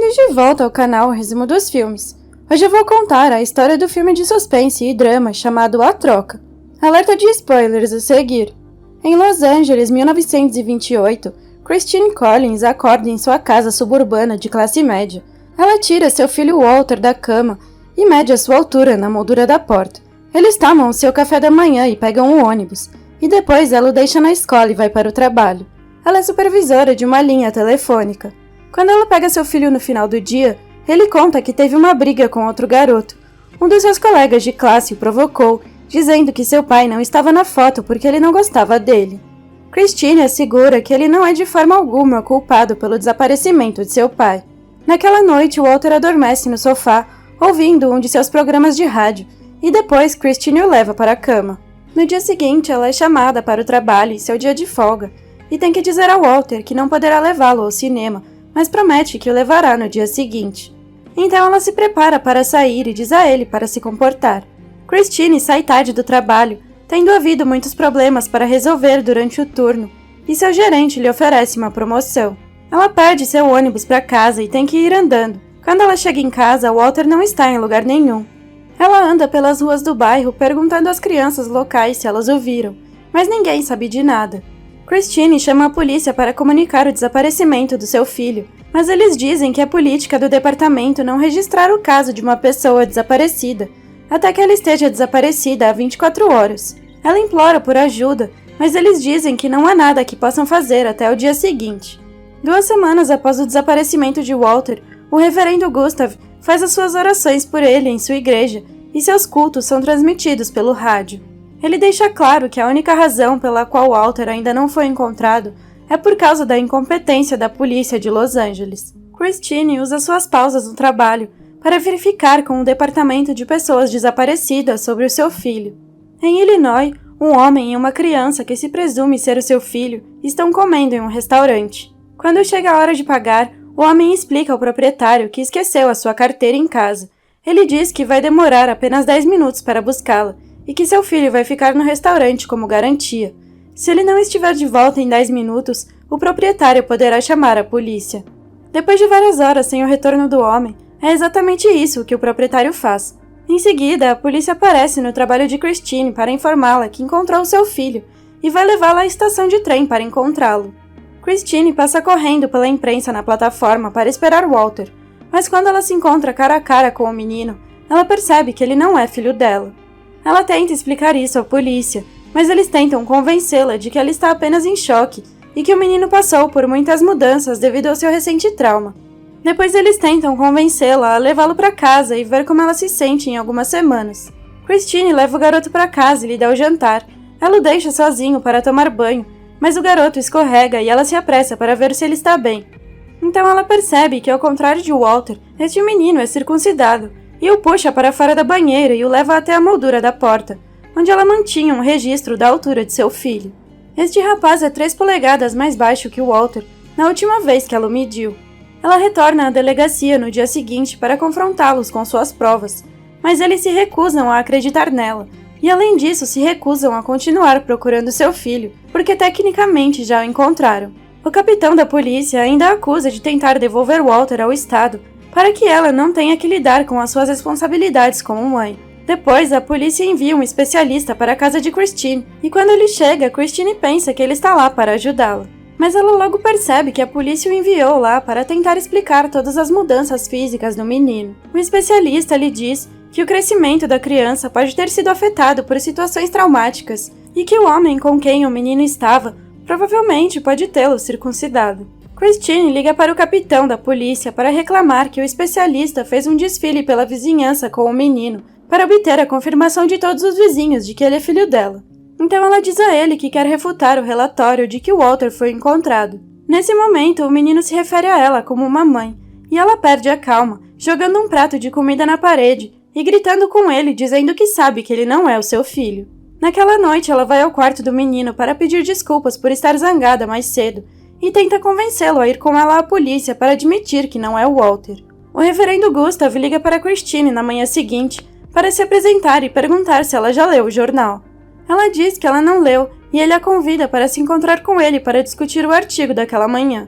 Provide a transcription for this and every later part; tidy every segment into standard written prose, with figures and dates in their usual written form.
Bem-vindos de volta ao canal Resumo dos Filmes. Hoje eu vou contar a história do filme de suspense e drama chamado A Troca. Alerta de spoilers a seguir. Em Los Angeles, 1928, Christine Collins acorda em sua casa suburbana de classe média. Ela tira seu filho Walter da cama e mede a sua altura na moldura da porta. Eles tomam seu café da manhã e pegam um ônibus, e depois ela o deixa na escola e vai para o trabalho. Ela é supervisora de uma linha telefônica. Quando ela pega seu filho no final do dia, ele conta que teve uma briga com outro garoto. Um dos seus colegas de classe o provocou, dizendo que seu pai não estava na foto porque ele não gostava dele. Christine assegura que ele não é de forma alguma culpado pelo desaparecimento de seu pai. Naquela noite, Walter adormece no sofá, ouvindo um de seus programas de rádio, e depois Christine o leva para a cama. No dia seguinte, ela é chamada para o trabalho em seu dia de folga, e tem que dizer a Walter que não poderá levá-lo ao cinema, mas promete que o levará no dia seguinte. Então ela se prepara para sair e diz a ele para se comportar. Christine sai tarde do trabalho, tendo havido muitos problemas para resolver durante o turno, e seu gerente lhe oferece uma promoção. Ela perde seu ônibus para casa e tem que ir andando. Quando ela chega em casa, Walter não está em lugar nenhum. Ela anda pelas ruas do bairro perguntando às crianças locais se elas o viram, mas ninguém sabe de nada. Christine chama a polícia para comunicar o desaparecimento do seu filho, mas eles dizem que é política do departamento não registrar o caso de uma pessoa desaparecida, até que ela esteja desaparecida há 24 horas. Ela implora por ajuda, mas eles dizem que não há nada que possam fazer até o dia seguinte. 2 semanas após o desaparecimento de Walter, o reverendo Gustav faz as suas orações por ele em sua igreja, e seus cultos são transmitidos pelo rádio. Ele deixa claro que a única razão pela qual Walter ainda não foi encontrado é por causa da incompetência da polícia de Los Angeles. Christine usa suas pausas no trabalho para verificar com o departamento de pessoas desaparecidas sobre o seu filho. Em Illinois, um homem e uma criança que se presume ser o seu filho estão comendo em um restaurante. Quando chega a hora de pagar, o homem explica ao proprietário que esqueceu a sua carteira em casa. Ele diz que vai demorar apenas 10 minutos para buscá-la e que seu filho vai ficar no restaurante como garantia. Se ele não estiver de volta em 10 minutos, o proprietário poderá chamar a polícia. Depois de várias horas sem o retorno do homem, é exatamente isso que o proprietário faz. Em seguida, a polícia aparece no trabalho de Christine para informá-la que encontrou seu filho e vai levá-la à estação de trem para encontrá-lo. Christine passa correndo pela imprensa na plataforma para esperar Walter, mas quando ela se encontra cara a cara com o menino, ela percebe que ele não é filho dela. Ela tenta explicar isso à polícia, mas eles tentam convencê-la de que ela está apenas em choque e que o menino passou por muitas mudanças devido ao seu recente trauma. Depois eles tentam convencê-la a levá-lo para casa e ver como ela se sente em algumas semanas. Christine leva o garoto para casa e lhe dá o jantar. Ela o deixa sozinho para tomar banho, mas o garoto escorrega e ela se apressa para ver se ele está bem. Então ela percebe que, ao contrário de Walter, este menino é circuncidado, e o puxa para fora da banheira e o leva até a moldura da porta, onde ela mantinha um registro da altura de seu filho. Este rapaz é 3 polegadas mais baixo que o Walter na última vez que ela o mediu. Ela retorna à delegacia no dia seguinte para confrontá-los com suas provas, mas eles se recusam a acreditar nela, e além disso se recusam a continuar procurando seu filho, porque tecnicamente já o encontraram. O capitão da polícia ainda a acusa de tentar devolver Walter ao estado, para que ela não tenha que lidar com as suas responsabilidades como mãe. Depois, a polícia envia um especialista para a casa de Christine, e quando ele chega, Christine pensa que ele está lá para ajudá-la. Mas ela logo percebe que a polícia o enviou lá para tentar explicar todas as mudanças físicas do menino. O especialista lhe diz que o crescimento da criança pode ter sido afetado por situações traumáticas, e que o homem com quem o menino estava provavelmente pode tê-lo circuncidado. Christine liga para o capitão da polícia para reclamar que o especialista fez um desfile pela vizinhança com o menino, para obter a confirmação de todos os vizinhos de que ele é filho dela. Então ela diz a ele que quer refutar o relatório de que Walter foi encontrado. Nesse momento, o menino se refere a ela como uma mãe, e ela perde a calma, jogando um prato de comida na parede e gritando com ele, dizendo que sabe que ele não é o seu filho. Naquela noite, ela vai ao quarto do menino para pedir desculpas por estar zangada mais cedo, e tenta convencê-lo a ir com ela à polícia para admitir que não é o Walter. O reverendo Gustav liga para Christine na manhã seguinte para se apresentar e perguntar se ela já leu o jornal. Ela diz que ela não leu e ele a convida para se encontrar com ele para discutir o artigo daquela manhã.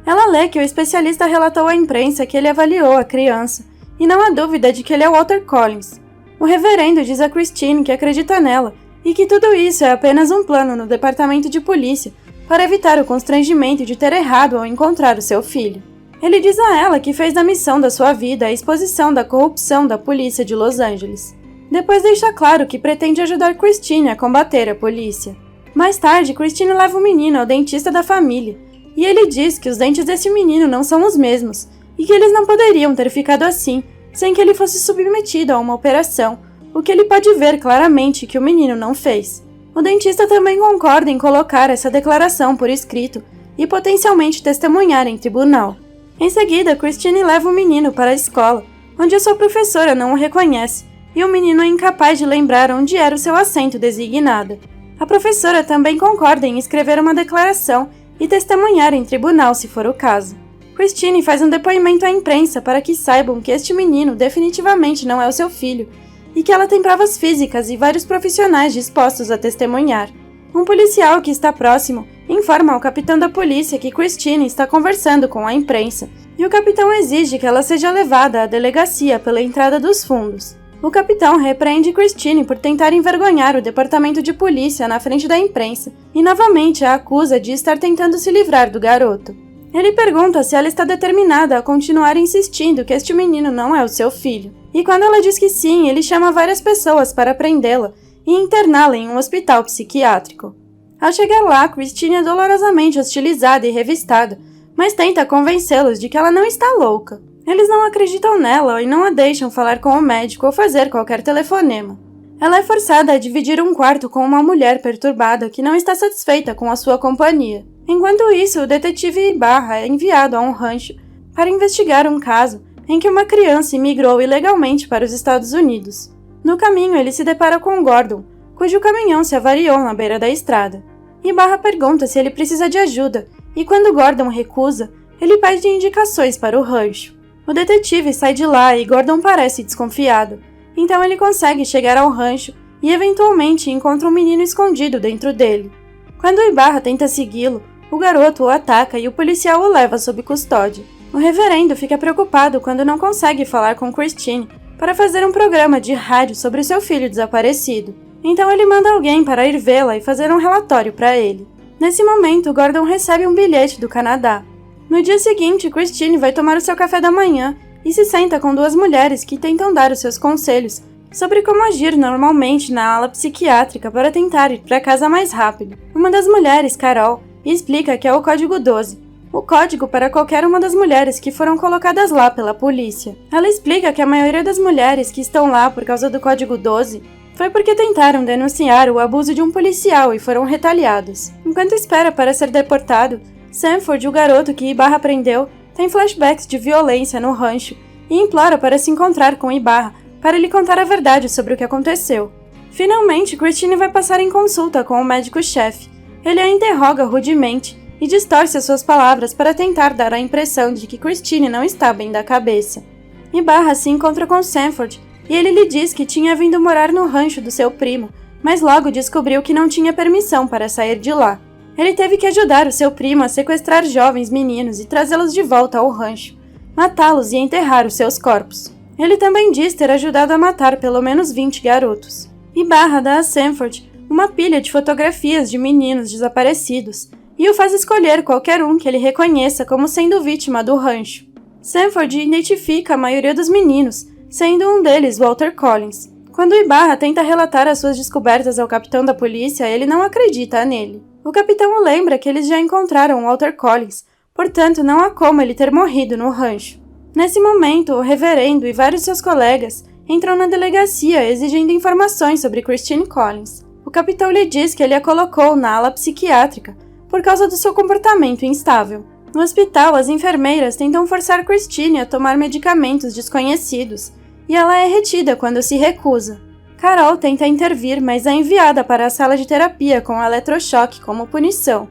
Ela lê que o especialista relatou à imprensa que ele avaliou a criança, e não há dúvida de que ele é Walter Collins. O reverendo diz a Christine que acredita nela e que tudo isso é apenas um plano no departamento de polícia para evitar o constrangimento de ter errado ao encontrar o seu filho. Ele diz a ela que fez da missão da sua vida a exposição da corrupção da polícia de Los Angeles. Depois deixa claro que pretende ajudar Christine a combater a polícia. Mais tarde, Christine leva o menino ao dentista da família, e ele diz que os dentes desse menino não são os mesmos, e que eles não poderiam ter ficado assim, sem que ele fosse submetido a uma operação, o que ele pode ver claramente que o menino não fez. O dentista também concorda em colocar essa declaração por escrito e potencialmente testemunhar em tribunal. Em seguida, Christine leva o menino para a escola, onde a sua professora não o reconhece, e o menino é incapaz de lembrar onde era o seu assento designado. A professora também concorda em escrever uma declaração e testemunhar em tribunal se for o caso. Christine faz um depoimento à imprensa para que saibam que este menino definitivamente não é o seu filho e que ela tem provas físicas e vários profissionais dispostos a testemunhar. Um policial que está próximo informa ao capitão da polícia que Christine está conversando com a imprensa e o capitão exige que ela seja levada à delegacia pela entrada dos fundos. O capitão repreende Christine por tentar envergonhar o departamento de polícia na frente da imprensa e novamente a acusa de estar tentando se livrar do garoto. Ele pergunta se ela está determinada a continuar insistindo que este menino não é o seu filho. E quando ela diz que sim, ele chama várias pessoas para prendê-la e interná-la em um hospital psiquiátrico. Ao chegar lá, Christine é dolorosamente hostilizada e revistada, mas tenta convencê-los de que ela não está louca. Eles não acreditam nela e não a deixam falar com o médico ou fazer qualquer telefonema. Ela é forçada a dividir um quarto com uma mulher perturbada que não está satisfeita com a sua companhia. Enquanto isso, o detetive Ibarra é enviado a um rancho para investigar um caso em que uma criança imigrou ilegalmente para os Estados Unidos. No caminho, ele se depara com Gordon, cujo caminhão se avariou na beira da estrada. Ibarra pergunta se ele precisa de ajuda, e quando Gordon recusa, ele pede indicações para o rancho. O detetive sai de lá e Gordon parece desconfiado, então ele consegue chegar ao rancho e eventualmente encontra um menino escondido dentro dele. Quando Ibarra tenta segui-lo, o garoto o ataca e o policial o leva sob custódia. O reverendo fica preocupado quando não consegue falar com Christine para fazer um programa de rádio sobre seu filho desaparecido. Então ele manda alguém para ir vê-la e fazer um relatório para ele. Nesse momento, Gordon recebe um bilhete do Canadá. No dia seguinte, Christine vai tomar o seu café da manhã e se senta com duas mulheres que tentam dar os seus conselhos sobre como agir normalmente na ala psiquiátrica para tentar ir para casa mais rápido. Uma das mulheres, Carol, explica que é o Código 12, o código para qualquer uma das mulheres que foram colocadas lá pela polícia. Ela explica que a maioria das mulheres que estão lá por causa do Código 12 foi porque tentaram denunciar o abuso de um policial e foram retaliados. Enquanto espera para ser deportado, Sanford, o garoto que Ibarra prendeu, tem flashbacks de violência no rancho e implora para se encontrar com Ibarra para lhe contar a verdade sobre o que aconteceu. Finalmente, Christine vai passar em consulta com o médico-chefe. Ele a interroga rudemente e distorce as suas palavras para tentar dar a impressão de que Christine não está bem da cabeça. Ibarra se encontra com Sanford e ele lhe diz que tinha vindo morar no rancho do seu primo, mas logo descobriu que não tinha permissão para sair de lá. Ele teve que ajudar o seu primo a sequestrar jovens meninos e trazê-los de volta ao rancho, matá-los e enterrar os seus corpos. Ele também diz ter ajudado a matar pelo menos 20 garotos. Ibarra dá a Sanford uma pilha de fotografias de meninos desaparecidos e o faz escolher qualquer um que ele reconheça como sendo vítima do rancho. Sanford identifica a maioria dos meninos, sendo um deles Walter Collins. Quando Ibarra tenta relatar as suas descobertas ao capitão da polícia, ele não acredita nele. O capitão o lembra que eles já encontraram Walter Collins, portanto não há como ele ter morrido no rancho. Nesse momento, o reverendo e vários seus colegas entram na delegacia exigindo informações sobre Christine Collins. O capitão lhe diz que ele a colocou na ala psiquiátrica por causa do seu comportamento instável. No hospital, as enfermeiras tentam forçar Christine a tomar medicamentos desconhecidos e ela é retida quando se recusa. Carol tenta intervir, mas é enviada para a sala de terapia com eletrochoque como punição.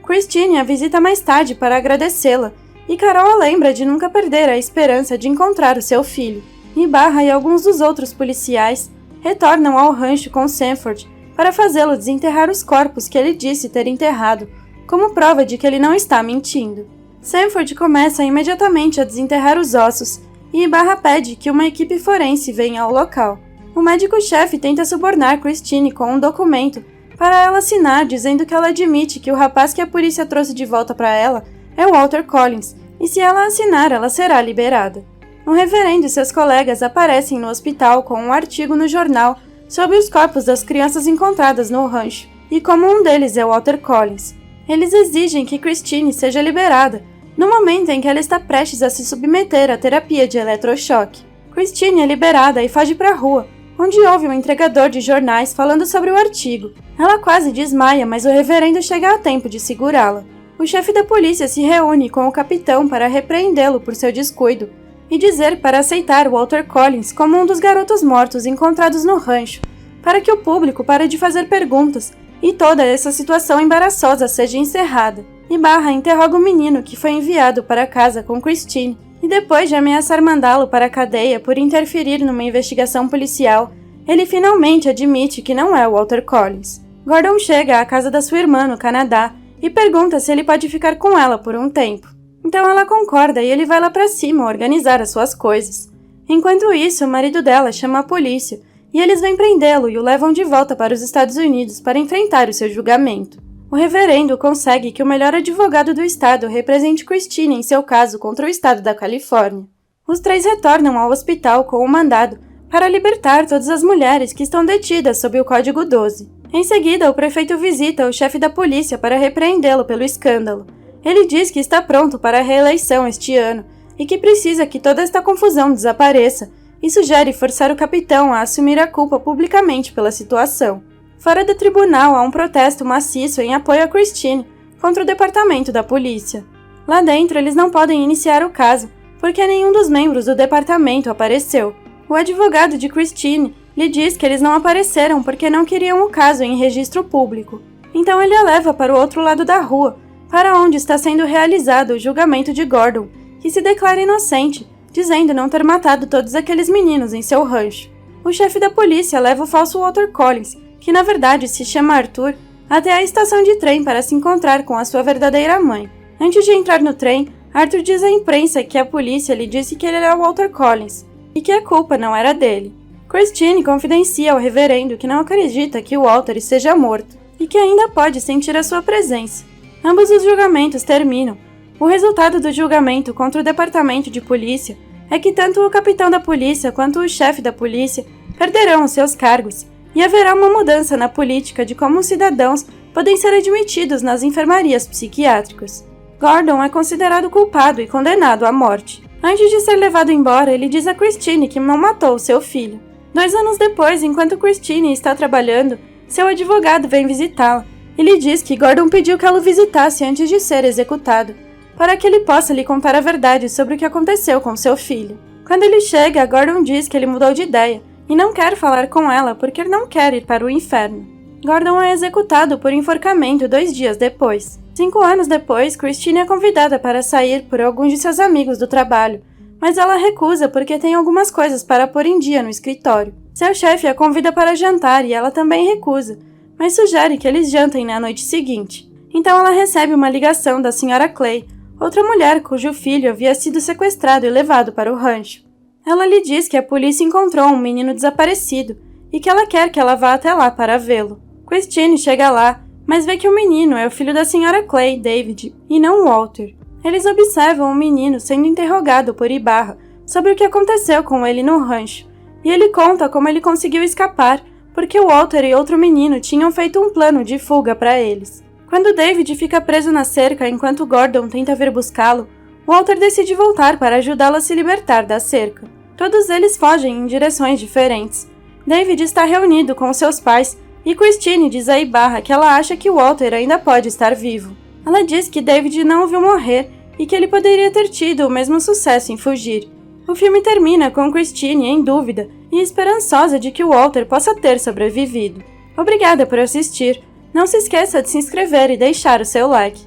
Christine a visita mais tarde para agradecê-la, e Carol a lembra de nunca perder a esperança de encontrar o seu filho. Ibarra e alguns dos outros policiais retornam ao rancho com Sanford para fazê-lo desenterrar os corpos que ele disse ter enterrado, como prova de que ele não está mentindo. Sanford começa imediatamente a desenterrar os ossos e Ibarra pede que uma equipe forense venha ao local. O médico-chefe tenta subornar Christine com um documento para ela assinar dizendo que ela admite que o rapaz que a polícia trouxe de volta para ela é Walter Collins e se ela assinar ela será liberada. Um reverendo e seus colegas aparecem no hospital com um artigo no jornal sobre os corpos das crianças encontradas no rancho e como um deles é Walter Collins. Eles exigem que Christine seja liberada no momento em que ela está prestes a se submeter à terapia de eletrochoque. Christine é liberada e foge para a rua, onde houve um entregador de jornais falando sobre o artigo. Ela quase desmaia, mas o reverendo chega a tempo de segurá-la. O chefe da polícia se reúne com o capitão para repreendê-lo por seu descuido e dizer para aceitar Walter Collins como um dos garotos mortos encontrados no rancho, para que o público pare de fazer perguntas e toda essa situação embaraçosa seja encerrada. Ibarra interroga o menino que foi enviado para casa com Christine e depois de ameaçar mandá-lo para a cadeia por interferir numa investigação policial, ele finalmente admite que não é Walter Collins. Gordon chega à casa da sua irmã no Canadá e pergunta se ele pode ficar com ela por um tempo. Então ela concorda e ele vai lá para cima organizar as suas coisas. Enquanto isso, o marido dela chama a polícia e eles vêm prendê-lo e o levam de volta para os Estados Unidos para enfrentar o seu julgamento. O reverendo consegue que o melhor advogado do estado represente Christine em seu caso contra o estado da Califórnia. Os três retornam ao hospital com um mandado para libertar todas as mulheres que estão detidas sob o Código 12. Em seguida, o prefeito visita o chefe da polícia para repreendê-lo pelo escândalo. Ele diz que está pronto para a reeleição este ano e que precisa que toda esta confusão desapareça e sugere forçar o capitão a assumir a culpa publicamente pela situação. Fora do tribunal há um protesto maciço em apoio a Christine contra o departamento da polícia. Lá dentro eles não podem iniciar o caso porque nenhum dos membros do departamento apareceu. O advogado de Christine lhe diz que eles não apareceram porque não queriam o caso em registro público. Então ele a leva para o outro lado da rua, para onde está sendo realizado o julgamento de Gordon, que se declara inocente, dizendo não ter matado todos aqueles meninos em seu rancho. O chefe da polícia leva o falso Walter Collins, que na verdade se chama Arthur, até a estação de trem para se encontrar com a sua verdadeira mãe. Antes de entrar no trem, Arthur diz à imprensa que a polícia lhe disse que ele era Walter Collins e que a culpa não era dele. Christine confidencia ao reverendo que não acredita que Walter esteja morto e que ainda pode sentir a sua presença. Ambos os julgamentos terminam. O resultado do julgamento contra o departamento de polícia é que tanto o capitão da polícia quanto o chefe da polícia perderão os seus cargos e haverá uma mudança na política de como os cidadãos podem ser admitidos nas enfermarias psiquiátricas. Gordon é considerado culpado e condenado à morte. Antes de ser levado embora, ele diz a Christine que não matou seu filho. 2 anos depois, enquanto Christine está trabalhando, seu advogado vem visitá-la. Ele diz que Gordon pediu que ela o visitasse antes de ser executado, para que ele possa lhe contar a verdade sobre o que aconteceu com seu filho. Quando ele chega, Gordon diz que ele mudou de ideia e não quer falar com ela porque não quer ir para o inferno. Gordon é executado por enforcamento 2 dias depois. 5 anos depois, Christine é convidada para sair por alguns de seus amigos do trabalho, mas ela recusa porque tem algumas coisas para pôr em dia no escritório. Seu chefe a convida para jantar e ela também recusa, mas sugere que eles jantem na noite seguinte. Então ela recebe uma ligação da Sra. Clay, outra mulher cujo filho havia sido sequestrado e levado para o rancho. Ela lhe diz que a polícia encontrou um menino desaparecido e que ela quer que ela vá até lá para vê-lo. Christine chega lá, mas vê que o menino é o filho da Sra. Clay, David, e não Walter. Eles observam o menino sendo interrogado por Ibarra sobre o que aconteceu com ele no rancho, e ele conta como ele conseguiu escapar porque Walter e outro menino tinham feito um plano de fuga para eles. Quando David fica preso na cerca enquanto Gordon tenta vir buscá-lo, Walter decide voltar para ajudá-lo a se libertar da cerca. Todos eles fogem em direções diferentes. David está reunido com seus pais e Christine diz a Ibarra que ela acha que Walter ainda pode estar vivo. Ela diz que David não o viu morrer e que ele poderia ter tido o mesmo sucesso em fugir. O filme termina com Christine em dúvida e esperançosa de que Walter possa ter sobrevivido. Obrigada por assistir. Não se esqueça de se inscrever e deixar o seu like.